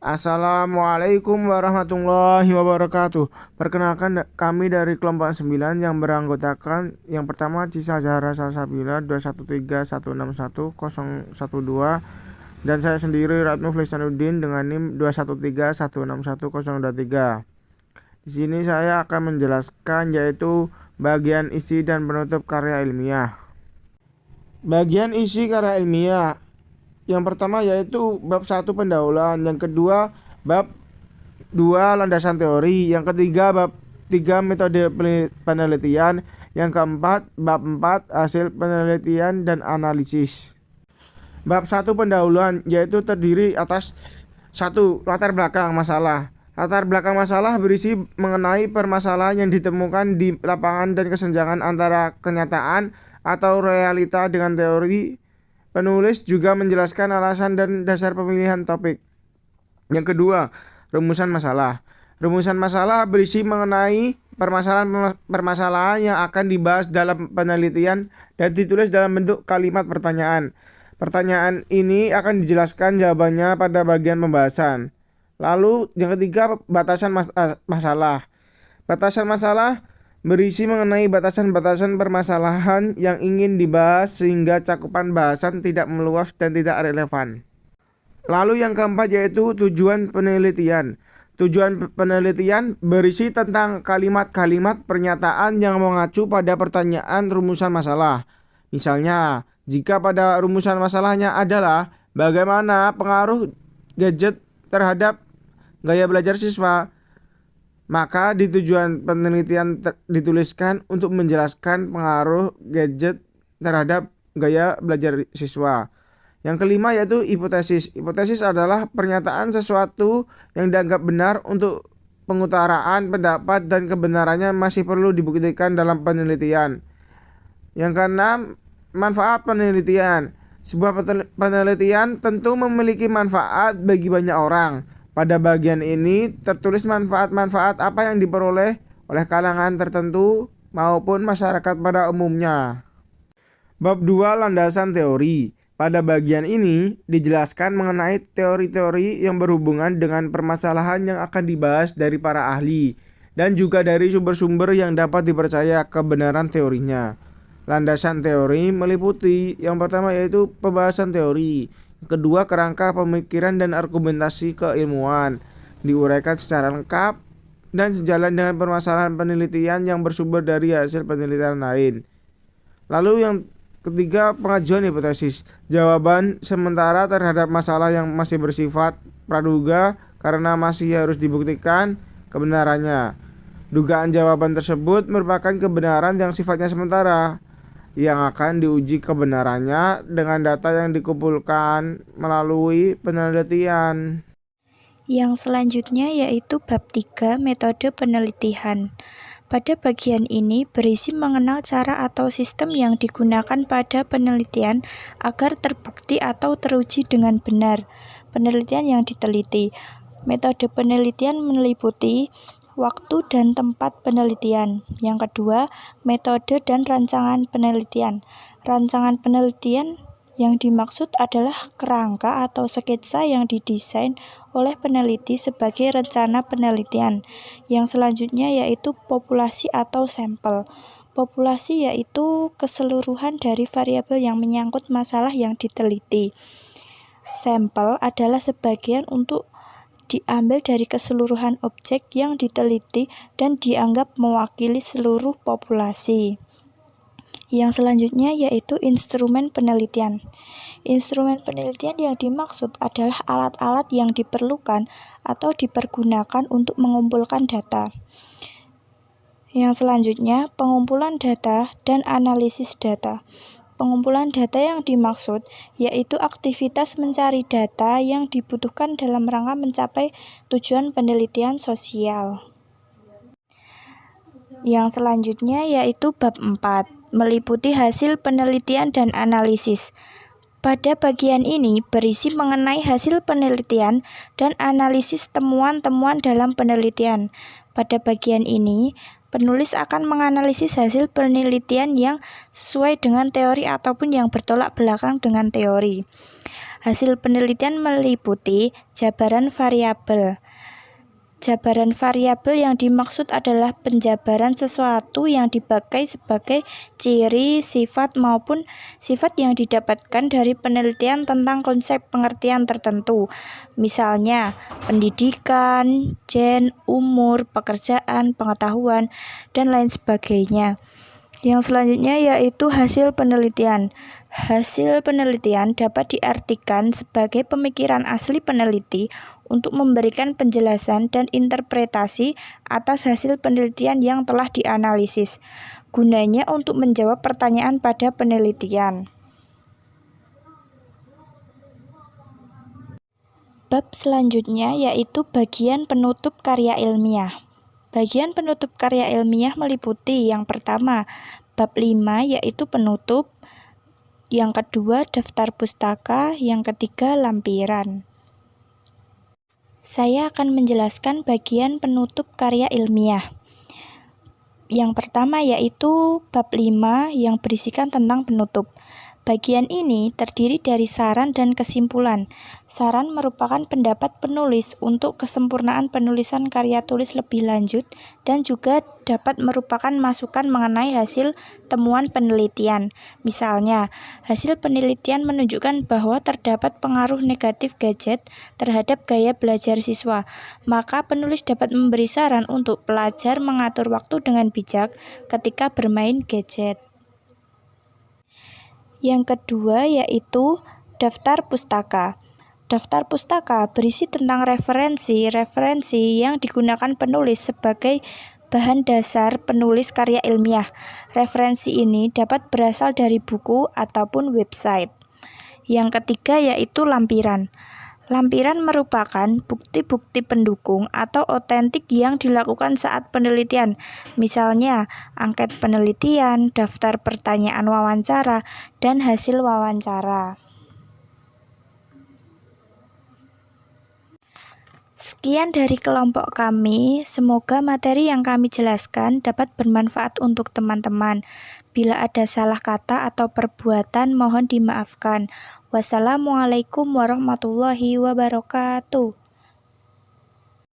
Assalamualaikum warahmatullahi wabarakatuh. Perkenalkan kami dari kelompok 9 yang beranggotakan yang pertama Cisa Zahra Salsabila 213161012 dan saya sendiri Ratno Flisanuddin dengan NIM 213161023. Di sini saya akan menjelaskan yaitu bagian isi dan penutup karya ilmiah. Bagian isi karya ilmiah yang pertama yaitu bab 1 pendahuluan, yang kedua bab 2 landasan teori, yang ketiga bab 3 metode penelitian, yang keempat bab 4 hasil penelitian dan analisis. Bab 1 pendahuluan yaitu terdiri atas 1. Latar belakang masalah. Latar belakang masalah berisi mengenai permasalahan yang ditemukan di lapangan dan kesenjangan antara kenyataan atau realita dengan teori. Penulis juga menjelaskan alasan dan dasar pemilihan topik. Yang kedua, rumusan masalah. Rumusan masalah berisi mengenai permasalahan yang akan dibahas dalam penelitian dan ditulis dalam bentuk kalimat pertanyaan. Pertanyaan ini akan dijelaskan jawabannya pada bagian pembahasan. Lalu yang ketiga, batasan masalah. Batasan masalah berisi mengenai batasan-batasan permasalahan yang ingin dibahas sehingga cakupan bahasan tidak meluas dan tidak relevan. Lalu yang keempat yaitu tujuan penelitian. Tujuan penelitian berisi tentang kalimat-kalimat pernyataan yang mengacu pada pertanyaan rumusan masalah. Misalnya, jika pada rumusan masalahnya adalah bagaimana pengaruh gadget terhadap gaya belajar siswa, maka di tujuan penelitian dituliskan untuk menjelaskan pengaruh gadget terhadap gaya belajar siswa. Yang kelima yaitu hipotesis. Hipotesis adalah pernyataan sesuatu yang dianggap benar untuk pengutaraan pendapat dan kebenarannya masih perlu dibuktikan dalam penelitian. Yang keenam, manfaat penelitian. Sebuah penelitian tentu memiliki manfaat bagi banyak orang. Pada bagian ini tertulis manfaat-manfaat apa yang diperoleh oleh kalangan tertentu maupun masyarakat pada umumnya. Bab 2 landasan teori. Pada bagian ini dijelaskan mengenai teori-teori yang berhubungan dengan permasalahan yang akan dibahas dari para ahli dan juga dari sumber-sumber yang dapat dipercaya kebenaran teorinya. Landasan teori meliputi yang pertama yaitu pembahasan teori. Kedua, kerangka pemikiran dan argumentasi keilmuan diuraikan secara lengkap dan sejalan dengan permasalahan penelitian yang bersumber dari hasil penelitian lain. Lalu yang ketiga, pengajuan hipotesis. Jawaban sementara terhadap masalah yang masih bersifat praduga karena masih harus dibuktikan kebenarannya. Dugaan jawaban tersebut merupakan kebenaran yang sifatnya sementara, yang akan diuji kebenarannya dengan data yang dikumpulkan melalui penelitian. Yang selanjutnya yaitu bab 3 metode penelitian. Pada bagian ini berisi mengenal cara atau sistem yang digunakan pada penelitian agar terbukti atau teruji dengan benar penelitian yang diteliti. Metode penelitian meliputi waktu dan tempat penelitian. Yang kedua, metode dan rancangan penelitian. Rancangan penelitian yang dimaksud adalah kerangka atau sketsa yang didesain oleh peneliti sebagai rencana penelitian. Yang selanjutnya yaitu populasi atau sampel. Populasi yaitu keseluruhan dari variabel yang menyangkut masalah yang diteliti. Sampel adalah sebagian untuk diambil dari keseluruhan objek yang diteliti dan dianggap mewakili seluruh populasi. Yang selanjutnya yaitu instrumen penelitian. Instrumen penelitian yang dimaksud adalah alat-alat yang diperlukan atau dipergunakan untuk mengumpulkan data. Yang selanjutnya, pengumpulan data dan analisis data. Pengumpulan data yang dimaksud yaitu aktivitas mencari data yang dibutuhkan dalam rangka mencapai tujuan penelitian sosial. Yang selanjutnya yaitu bab 4, meliputi hasil penelitian dan analisis. Pada bagian ini berisi mengenai hasil penelitian dan analisis temuan-temuan dalam penelitian. Pada bagian ini, penulis akan menganalisis hasil penelitian yang sesuai dengan teori ataupun yang bertolak belakang dengan teori. Hasil penelitian meliputi jabaran variabel. Jabaran variabel yang dimaksud adalah penjabaran sesuatu yang dipakai sebagai ciri, sifat, maupun sifat yang didapatkan dari penelitian tentang konsep pengertian tertentu. Misalnya, pendidikan, gen, umur, pekerjaan, pengetahuan, dan lain sebagainya. Yang selanjutnya yaitu hasil penelitian. Hasil penelitian dapat diartikan sebagai pemikiran asli peneliti untuk memberikan penjelasan dan interpretasi atas hasil penelitian yang telah dianalisis. Gunanya untuk menjawab pertanyaan pada penelitian. Bab selanjutnya yaitu bagian penutup karya ilmiah. Bagian penutup karya ilmiah meliputi yang pertama, bab 5 yaitu penutup, yang kedua daftar pustaka, yang ketiga lampiran. Saya akan menjelaskan bagian penutup karya ilmiah. Yang pertama yaitu bab 5 yang berisikan tentang penutup. Bagian ini terdiri dari saran dan kesimpulan. Saran merupakan pendapat penulis untuk kesempurnaan penulisan karya tulis lebih lanjut dan juga dapat merupakan masukan mengenai hasil temuan penelitian. Misalnya, hasil penelitian menunjukkan bahwa terdapat pengaruh negatif gadget terhadap gaya belajar siswa. Maka penulis dapat memberi saran untuk pelajar mengatur waktu dengan bijak ketika bermain gadget. Yang kedua yaitu daftar pustaka. Daftar pustaka berisi tentang referensi yang digunakan penulis sebagai bahan dasar penulis karya ilmiah. Referensi ini dapat berasal dari buku ataupun website. Yang ketiga yaitu lampiran. Lampiran merupakan bukti-bukti pendukung atau otentik yang dilakukan saat penelitian, misalnya angket penelitian, daftar pertanyaan wawancara, dan hasil wawancara. Sekian dari kelompok kami, semoga materi yang kami jelaskan dapat bermanfaat untuk teman-teman. Bila ada salah kata atau perbuatan mohon dimaafkan. Wassalamualaikum warahmatullahi wabarakatuh.